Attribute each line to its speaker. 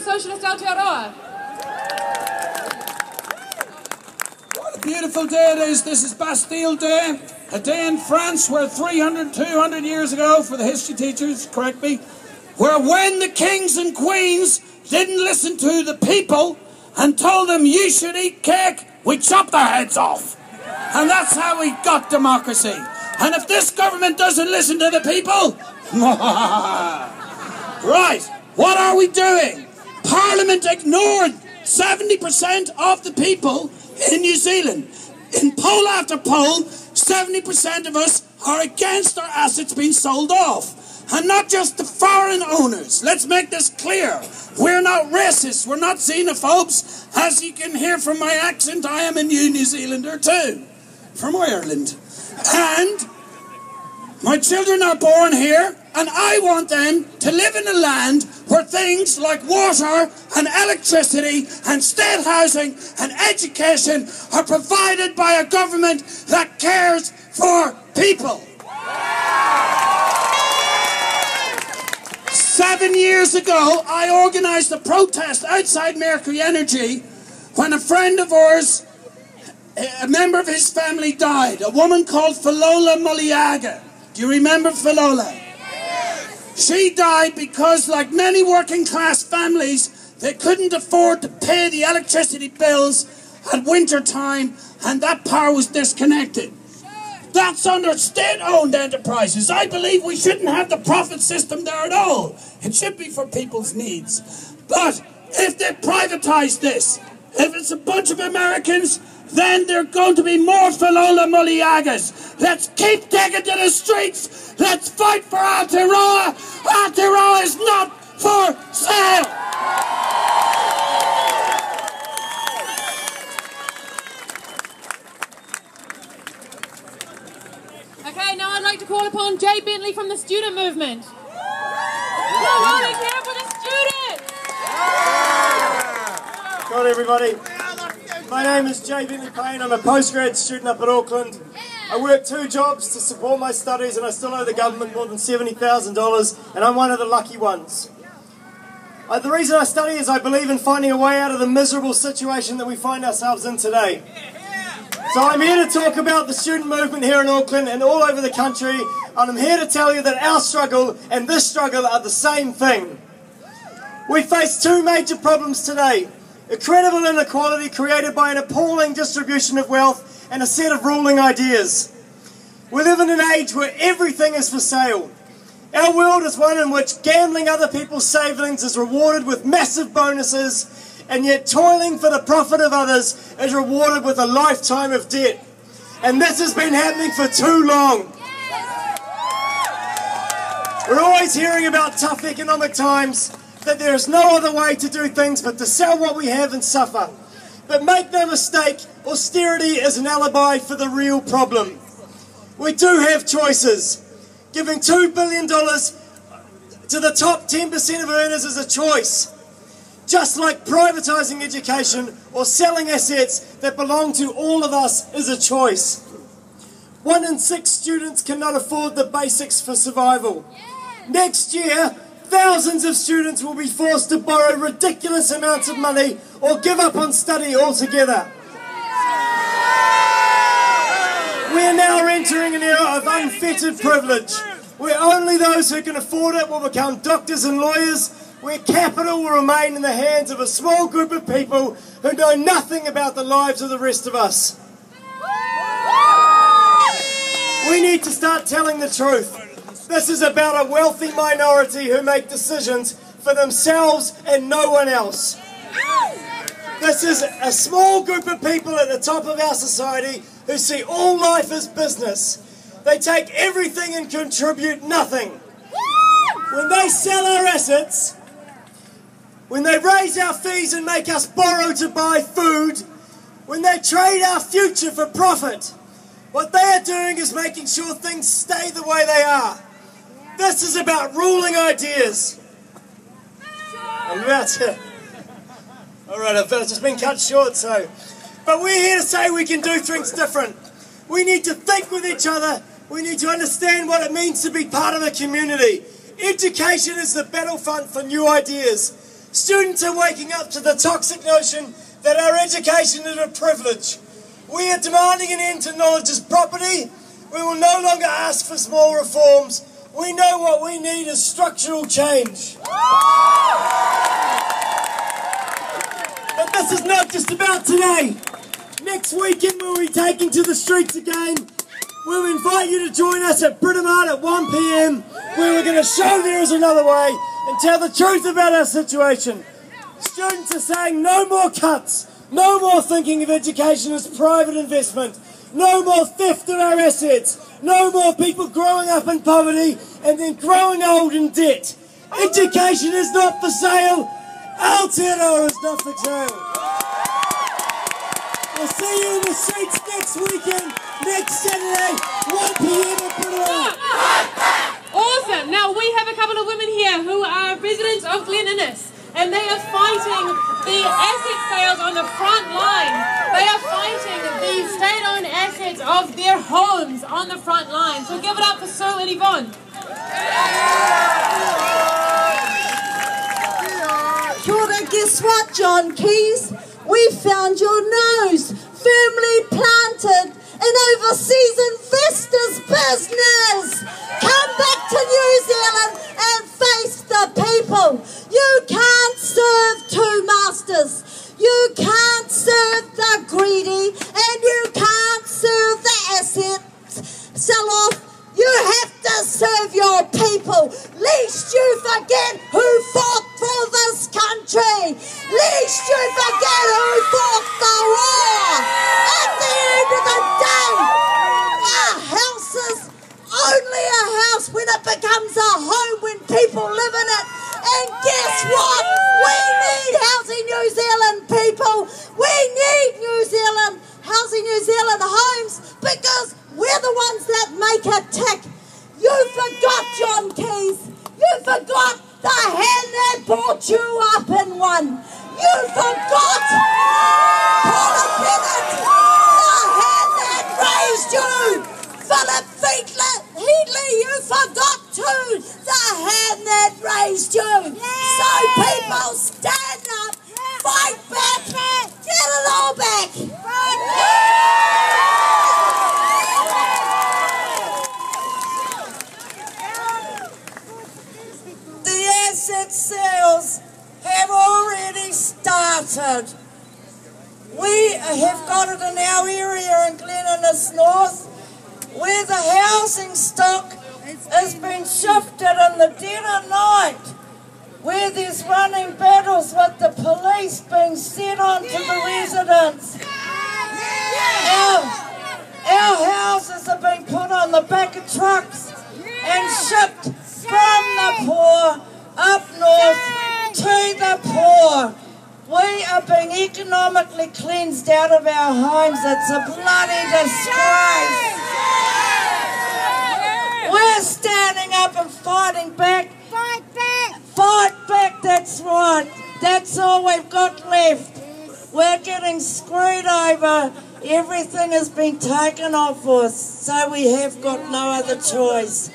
Speaker 1: Socialist Aotearoa.
Speaker 2: What a beautiful day it is. This is Bastille Day, a day in France where 300, 200 years ago, for the history teachers, correct me, where when the kings and queens didn't listen to the people and told them you should eat cake, we chopped their heads off. And that's how we got democracy. And if this government doesn't listen to the people, right, what are we doing? Parliament ignored 70% of the people in New Zealand. In poll after poll, 70% of us are against our assets being sold off. And not just the foreign owners. Let's make this clear. We're not racists. We're not xenophobes. As you can hear from my accent, I am a New Zealander too. From Ireland. And my children are born here, and I want them to live in a land where things like water and electricity and state housing and education are provided by a government that cares for people. 7 years ago, I organised a protest outside Mercury Energy when a friend of ours, a member of his family, died. A woman called Philola Muliaga. Do you remember Philola? She died because, like many working class families, they couldn't afford to pay the electricity bills at winter time, and that power was disconnected. That's under state-owned enterprises. I believe we shouldn't have the profit system there at all. It should be for people's needs. But if they privatise this, if it's a bunch of Americans, then there are going to be more Philola Muliagas. Let's keep taking to the streets. Let's fight for Aotearoa. Aotearoa is not for sale.
Speaker 1: Okay, now I'd like to call upon Jay Bentley from the student movement. Come on in here for the students!
Speaker 3: Good on, everybody. My name is Jay Bentley Payne. I'm a postgrad student up at Auckland. I work 2 jobs to support my studies, and I still owe the government more than $70,000, and I'm one of the lucky ones. The reason I study is I believe in finding a way out of the miserable situation that we find ourselves in today. So I'm here to talk about the student movement here in Auckland and all over the country, and I'm here to tell you that our struggle and this struggle are the same thing. We face 2 major problems today: incredible inequality created by an appalling distribution of wealth and a set of ruling ideas. We live in an age where everything is for sale. Our world is one in which gambling other people's savings is rewarded with massive bonuses, and yet toiling for the profit of others is rewarded with a lifetime of debt. And this has been happening for too long. We're always hearing about tough economic times, that there is no other way to do things but to sell what we have and suffer. But make no mistake, austerity is an alibi for the real problem. We do have choices. Giving $2 billion to the top 10% of earners is a choice. Just like privatising education or selling assets that belong to all of us is a choice. 1 in 6 students cannot afford the basics for survival. Next year, thousands of students will be forced to borrow ridiculous amounts of money or give up on study altogether. We are now entering an era of unfettered privilege, where only those who can afford it will become doctors and lawyers, where capital will remain in the hands of a small group of people who know nothing about the lives of the rest of us. We need to start telling the truth. This is about a wealthy minority who make decisions for themselves and no one else. This is a small group of people at the top of our society who see all life as business. They take everything and contribute nothing. When they sell our assets, when they raise our fees and make us borrow to buy food, when they trade our future for profit, what they are doing is making sure things stay the way they are. This is about ruling ideas. I'm about to... Alright, I've just been cut short, so... But we're here to say we can do things different. We need to think with each other. We need to understand what it means to be part of a community. Education is the battlefront for new ideas. Students are waking up to the toxic notion that our education is a privilege. We are demanding an end to knowledge as property. We will no longer ask for small reforms. We know what we need is structural change. But this is not just about today. Next weekend we'll be taking to the streets again. We'll invite you to join us at Britomart at 1 p.m, where we're going to show there is another way and tell the truth about our situation. Students are saying no more cuts, no more thinking of education as private investment, no more theft of our assets, no more people growing up in poverty and then growing old in debt. Education is not for sale, Aotearoa is not for sale. We'll see you in the streets next weekend, next Saturday, 1 p.m. at Britomart.
Speaker 1: Awesome. Now we have a couple of women here who are residents of Glen Innes, and they are fighting the asset sales on the front line. They are fighting the state-owned assets of their homes on the front line. So give it up for Sue and Yvonne.
Speaker 4: Kia ora, guess what, John Keys? We found your nose firmly planted in overseas investors' business. Come back to New Zealand and face the people. You can't serve two masters. You can't serve the greedy and you can't serve the asset sell-off. You have to serve your people, lest you forget who fought for this country, lest you forget who fought the war. At the end of the day, a house is only a house when it becomes a home, when people live in it. And guess what? We need Housing New Zealand people. We need New Zealand, Housing New Zealand homes, because we're the ones that make it tick. You forgot, John Keys. You forgot the hand that brought you up in one. You forgot Paula Bennett, the hand that raised you. Philip Heatley, you forgot too, the hand that raised you. So people, stand up, fight back, get it all back. The asset sales have already started. We have got it in our area in Glen Innes North, where the housing stock has been shifted in the dead of night, where there's running battles with the police being set on to the residents. Our houses have been put on the back of trucks and shipped from the poor up north to the poor. We are being economically cleansed out of our homes. It's a bloody disgrace. We're standing up and fighting back. Fight back! Fight back, that's right. That's all we've got left. We're getting screwed over. Everything has been taken off us, so we have got no other choice.